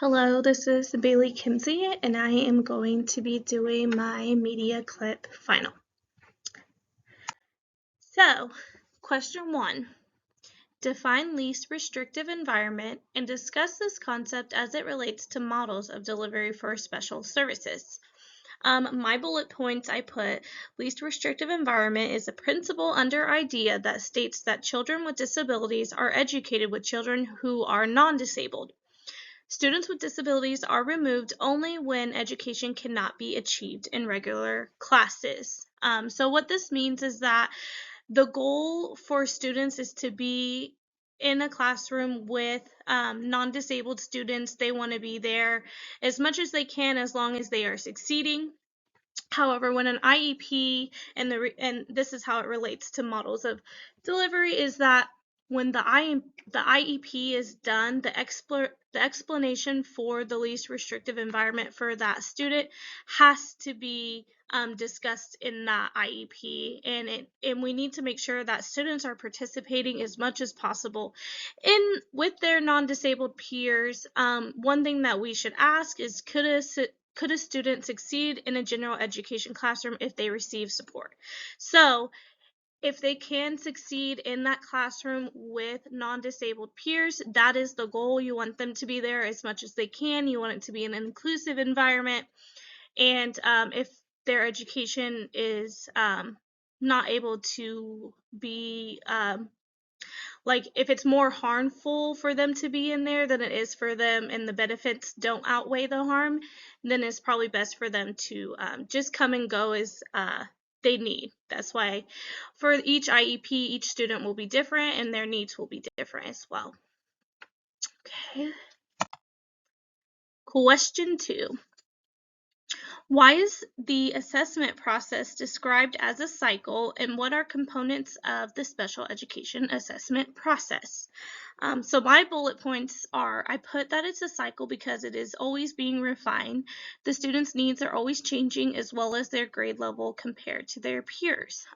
Hello, this is Bailey Kinsey, and I am going to be doing my media clip final. So, question 1. Define least restrictive environment and discuss this concept as it relates to models of delivery for special services. My bullet points I put, least restrictive environment is a principle under IDEA that states that children with disabilities are educated with children who are non-disabled. Students with disabilities are removed only when education cannot be achieved in regular classes. So what this means is that the goal for students is to be in a classroom with non-disabled students. They want to be there as much as they can as long as they are succeeding. However, when an IEP, and this is how it relates to models of delivery, is that when the IEP is done, the explanation for the least restrictive environment for that student has to be discussed in that IEP, and we need to make sure that students are participating as much as possible with their non-disabled peers. One thing that we should ask is, could a student succeed in a general education classroom if they receive support? So if they can succeed in that classroom with non-disabled peers, that is the goal. You want them to be there as much as they can. You want it to be an inclusive environment. And if their education is not able to be like, if it's more harmful for them to be in there than it is for them and the benefits don't outweigh the harm, then it's probably best for them to just come and go as they need. That's why for each IEP, each student will be different and their needs will be different as well. Okay. Question 2. Why is the assessment process described as a cycle, and what are components of the special education assessment process? So my bullet points are, I put that it's a cycle because it is always being refined. The students' needs are always changing, as well as their grade level compared to their peers.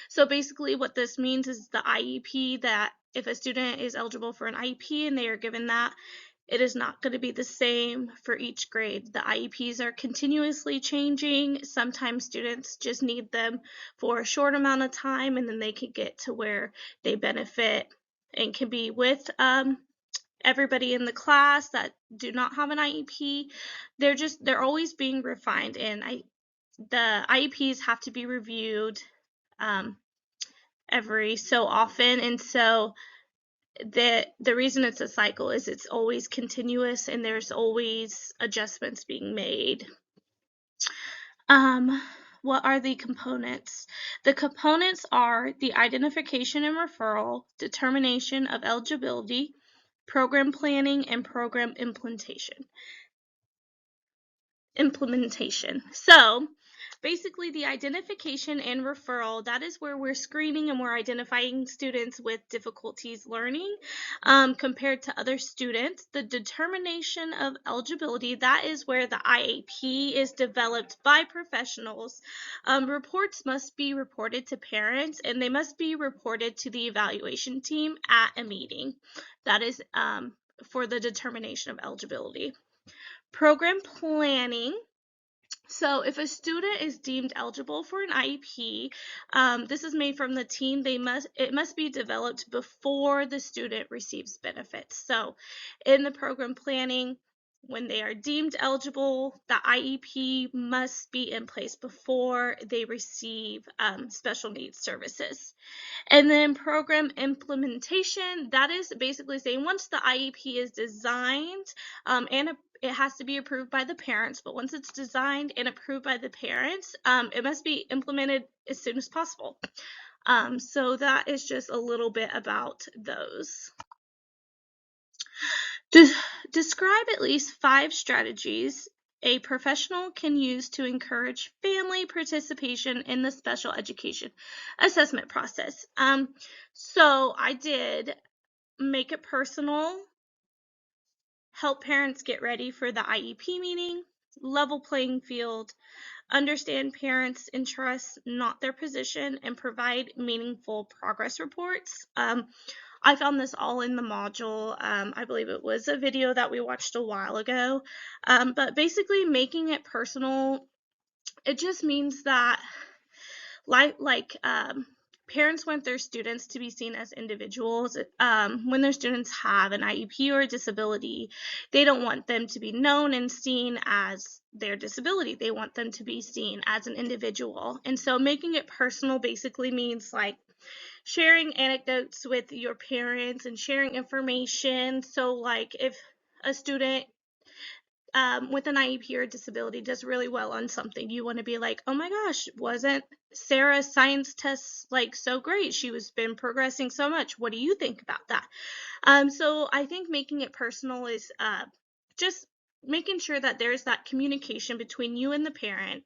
So basically what this means is the IEP, that if a student is eligible for an IEP and they are given that, it is not going to be the same for each grade. The IEPs are continuously changing. Sometimes students just need them for a short amount of time, and then they can get to where they benefit and can be with everybody in the class that do not have an IEP. They're always being refined, and the IEPs have to be reviewed every so often, and so the reason it's a cycle is it's always continuous and there's always adjustments being made. What are the components? The components are the identification and referral, determination of eligibility, program planning, and program implementation. So basically, the identification and referral, that is where we're screening and we're identifying students with difficulties learning compared to other students. The determination of eligibility, that is where the IEP is developed by professionals. Reports must be reported to parents, and they must be reported to the evaluation team at a meeting. That is for the determination of eligibility. Program planning. So if a student is deemed eligible for an IEP, this is made from the team. It must be developed before the student receives benefits. So in the program planning, when they are deemed eligible, the IEP must be in place before they receive special needs services. And then program implementation, that is basically saying once the IEP is designed and it has to be approved by the parents, but once it's designed and approved by the parents, it must be implemented as soon as possible. So that is just a little bit about those. Describe at least 5 strategies a professional can use to encourage family participation in the special education assessment process. So I did make it personal, help parents get ready for the IEP meeting, level playing field, understand parents' interests, not their position, and provide meaningful progress reports. I found this all in the module. I believe it was a video that we watched a while ago. But basically making it personal, it just means that parents want their students to be seen as individuals. When their students have an IEP or a disability, they don't want them to be known and seen as their disability. They want them to be seen as an individual. And so making it personal basically means like sharing anecdotes with your parents and sharing information. So like if a student with an IEP or a disability does really well on something, you want to be like, oh my gosh, wasn't Sarah's science test like so great? She was been progressing so much. What do you think about that? So I think making it personal is just making sure that there's that communication between you and the parent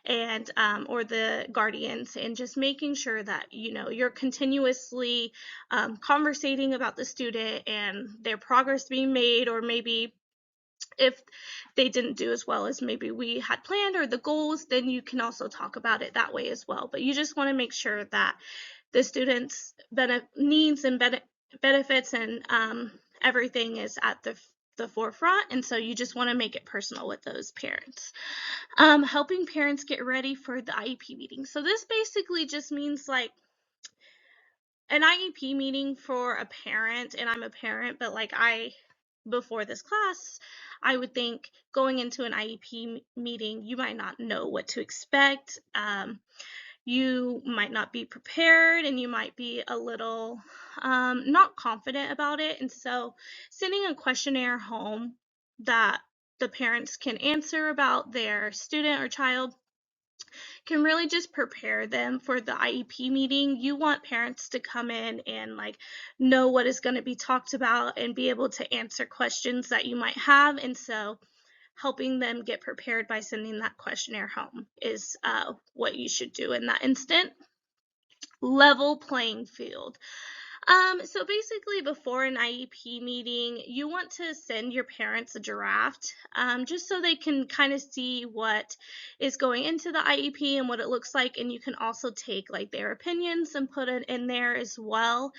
and or the guardians, and just making sure that you're continuously conversating about the student and their progress being made, or maybe if they didn't do as well as maybe we had planned or the goals, then you can also talk about it that way as well. But you just want to make sure that the students' needs and benefits and everything is at the forefront, and so you just want to make it personal with those parents. Helping parents get ready for the IEP meeting. So this basically just means like an IEP meeting for a parent, and I'm a parent, but like before this class, I would think going into an IEP meeting, you might not know what to expect. You might not be prepared, and you might be a little not confident about it. And so sending a questionnaire home that the parents can answer about their student or child can really just prepare them for the IEP meeting. You want parents to come in and like know what is going to be talked about and be able to answer questions that you might have. And so helping them get prepared by sending that questionnaire home is what you should do in that instant. Level playing field. So basically before an IEP meeting, you want to send your parents a draft, just so they can kind of see what is going into the IEP and what it looks like, and you can also take like their opinions and put it in there as well,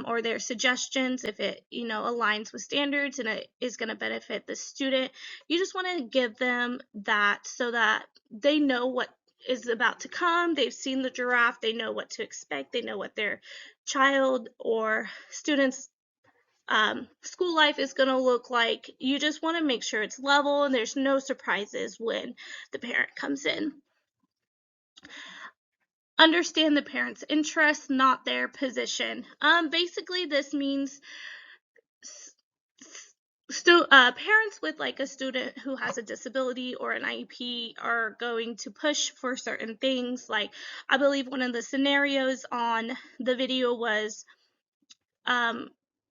or their suggestions if it aligns with standards and it is going to benefit the student. You just want to give them that so that they know what is about to come. They've seen the draft, they know what to expect, they know what their child or student's school life is going to look like. You just want to make sure it's level and there's no surprises when the parent comes in. Understand the parent's interests, not their position. Basically, this means parents with like a student who has a disability or an IEP are going to push for certain things. Like I believe one of the scenarios on the video was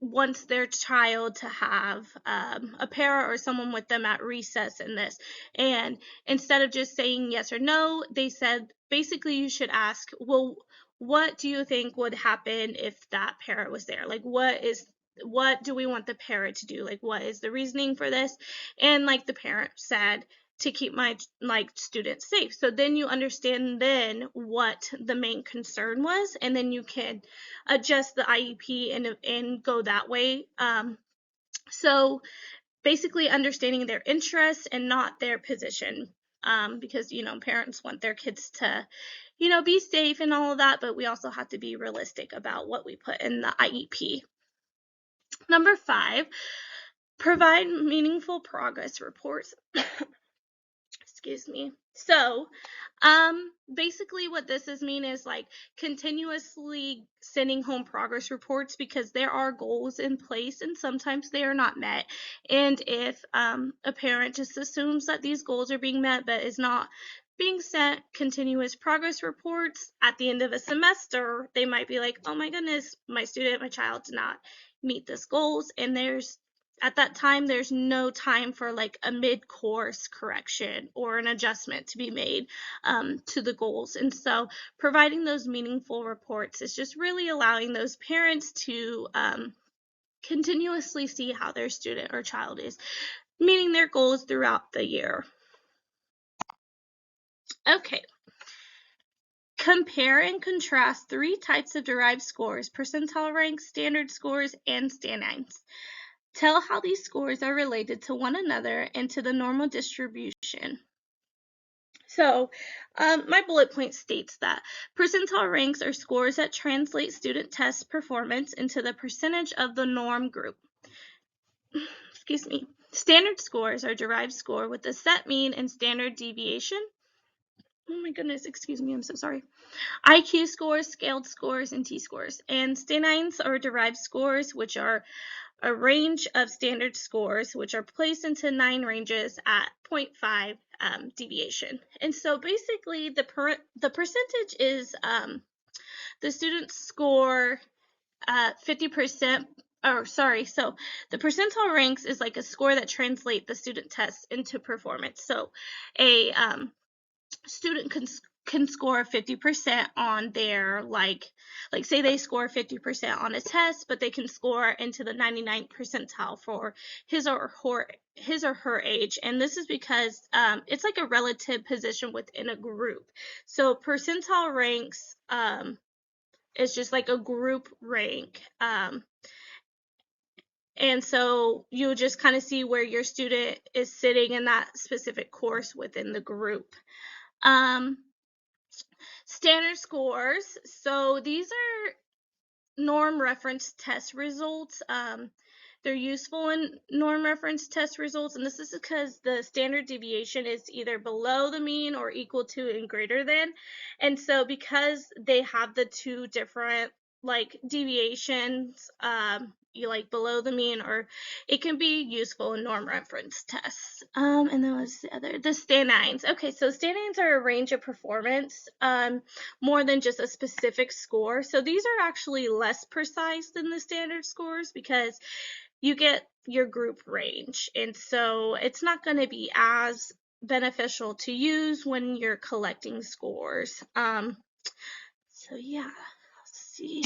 wants their child to have a parent or someone with them at recess in this. And instead of just saying yes or no, they said basically you should ask, well, what do you think would happen if that parent was there? Like what do we want the parent to do? Like what is the reasoning for this? And like the parent said, to keep my students safe. So then you understand then what the main concern was, and then you can adjust the IEP and go that way. So basically understanding their interests and not their position, because parents want their kids to be safe and all of that, but we also have to be realistic about what we put in the IEP. Number 5, provide meaningful progress reports. Excuse me. So basically what this is like continuously sending home progress reports, because there are goals in place and sometimes they are not met. And if a parent just assumes that these goals are being met but is not being sent continuous progress reports at the end of a semester, they might be like, oh my goodness, my child did not meet these goals, and at that time, there's no time for like a mid-course correction or an adjustment to be made to the goals. And so providing those meaningful reports is just really allowing those parents to continuously see how their student or child is meeting their goals throughout the year. Okay. Compare and contrast 3 types of derived scores: percentile ranks, standard scores, and stanines. Tell how these scores are related to one another and to the normal distribution. So my bullet point states that percentile ranks are scores that translate student test performance into the percentage of the norm group. Excuse me. Standard scores are derived score with a set mean and standard deviation. Oh my goodness, excuse me, I'm so sorry. IQ scores, scaled scores, and t-scores. And stanines are derived scores, which are a range of standard scores, which are placed into 9 ranges at 0.5 deviation. And so basically the percentage is the students score 50%, so the percentile ranks is like a score that translates the student test into performance. So a student can score 50% on their, like say they score 50% on a test, but they can score into the 99th percentile for his or her age. And this is because it's like a relative position within a group. So percentile ranks is just like a group rank. And so you'll just kind of see where your student is sitting in that specific course within the group. Standard scores. So these are norm reference test results. They're useful in norm reference test results, and this is because the standard deviation is either below the mean or equal to and greater than. And so because they have the two different like deviations, you like below the mean, or it can be useful in norm reference tests. And then what's the other? The stanines. Okay, so stanines are a range of performance, more than just a specific score. So these are actually less precise than the standard scores because you get your group range, and so it's not going to be as beneficial to use when you're collecting scores. So yeah, let's see.